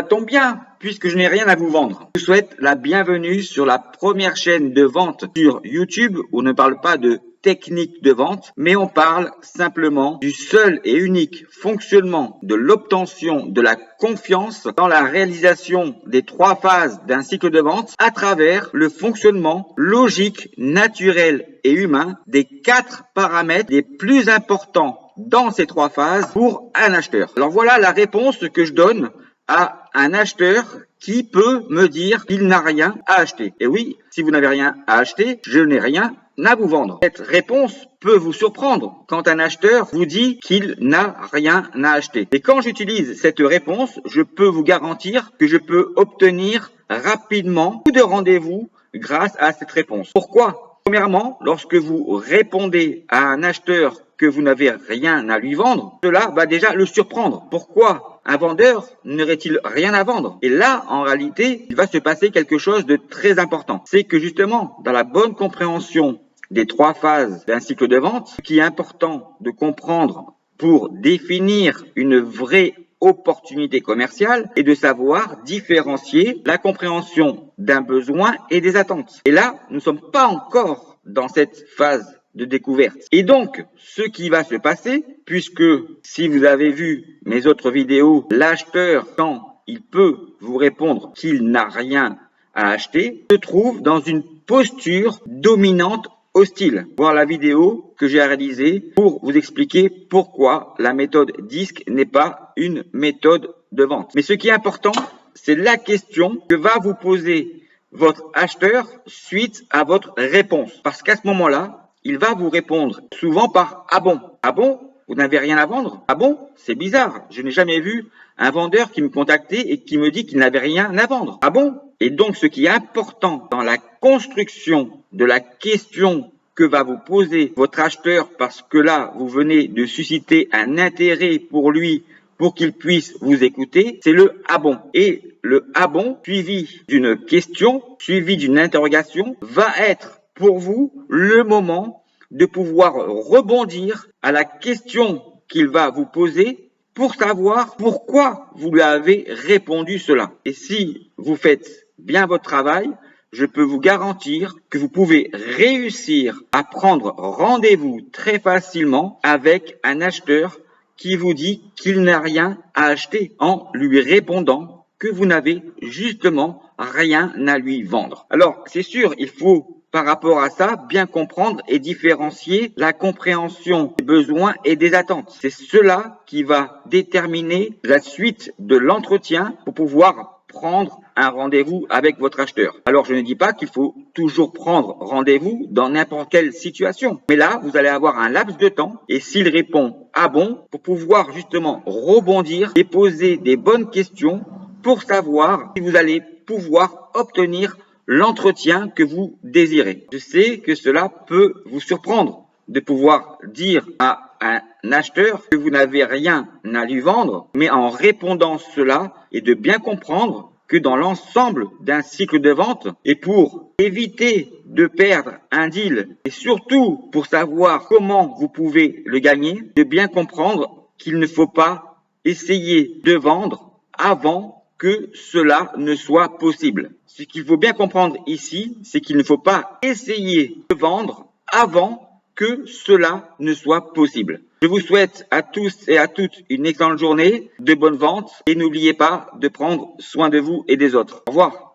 Ça tombe bien, puisque je n'ai rien à vous vendre. Je vous souhaite la bienvenue sur la première chaîne de vente sur YouTube où on ne parle pas de technique de vente, mais on parle simplement du seul et unique fonctionnement de l'obtention de la confiance dans la réalisation des 3 phases d'un cycle de vente à travers le fonctionnement logique, naturel et humain des 4 paramètres les plus importants dans ces 3 phases pour un acheteur. Alors voilà la réponse que je donne à un acheteur qui peut me dire qu'il n'a rien à acheter. Et oui, si vous n'avez rien à acheter, je n'ai rien à vous vendre. Cette réponse peut vous surprendre quand un acheteur vous dit qu'il n'a rien à acheter. Et quand j'utilise cette réponse, je peux vous garantir que je peux obtenir rapidement beaucoup de rendez-vous grâce à cette réponse. Pourquoi ? Premièrement, lorsque vous répondez à un acheteur que vous n'avez rien à lui vendre, cela va déjà le surprendre. Pourquoi un vendeur n'aurait-il rien à vendre? Et là, en réalité, il va se passer quelque chose de très important. C'est que justement, dans la bonne compréhension des 3 phases d'un cycle de vente, ce qui est important de comprendre pour définir une vraie opportunité commerciale est de savoir différencier la compréhension d'un besoin et des attentes. Et là, nous ne sommes pas encore dans cette phase de découverte. Et donc, ce qui va se passer, puisque si vous avez vu mes autres vidéos, l'acheteur, quand il peut vous répondre qu'il n'a rien à acheter, se trouve dans une posture dominante hostile. Voir la vidéo que j'ai réalisée pour vous expliquer pourquoi la méthode DISC n'est pas une méthode de vente. Mais ce qui est important, c'est la question que va vous poser votre acheteur suite à votre réponse. Parce qu'à ce moment-là, il va vous répondre souvent par « Ah bon ? Ah bon ? Vous n'avez rien à vendre ? Ah bon ? C'est bizarre. Je n'ai jamais vu un vendeur qui me contactait et qui me dit qu'il n'avait rien à vendre. Ah bon ? » Et donc, ce qui est important dans la construction de la question que va vous poser votre acheteur, parce que là, vous venez de susciter un intérêt pour lui, pour qu'il puisse vous écouter, c'est le « Ah bon ?» Et le « Ah bon » suivi d'une question, suivi d'une interrogation, va être pour vous le moment de pouvoir rebondir à la question qu'il va vous poser pour savoir pourquoi vous lui avez répondu cela. Et si vous faites bien votre travail, je peux vous garantir que vous pouvez réussir à prendre rendez-vous très facilement avec un acheteur qui vous dit qu'il n'a rien à acheter en lui répondant que vous n'avez justement rien à lui vendre. Alors, c'est sûr, il faut par rapport à ça, bien comprendre et différencier la compréhension des besoins et des attentes. C'est cela qui va déterminer la suite de l'entretien pour pouvoir prendre un rendez-vous avec votre acheteur. Alors, je ne dis pas qu'il faut toujours prendre rendez-vous dans n'importe quelle situation. Mais là, vous allez avoir un laps de temps et s'il répond « Ah bon ?» pour pouvoir justement rebondir et poser des bonnes questions pour savoir si vous allez pouvoir obtenir l'entretien que vous désirez. Je sais que cela peut vous surprendre de pouvoir dire à un acheteur que vous n'avez rien à lui vendre, mais en répondant cela et de bien comprendre que dans l'ensemble d'un cycle de vente et pour éviter de perdre un deal et surtout pour savoir comment vous pouvez le gagner, de bien comprendre qu'il ne faut pas essayer de vendre avant que cela ne soit possible. Ce qu'il faut bien comprendre ici, c'est qu'il ne faut pas essayer de vendre avant que cela ne soit possible. Je vous souhaite à tous et à toutes une excellente journée, de bonnes ventes et n'oubliez pas de prendre soin de vous et des autres. Au revoir.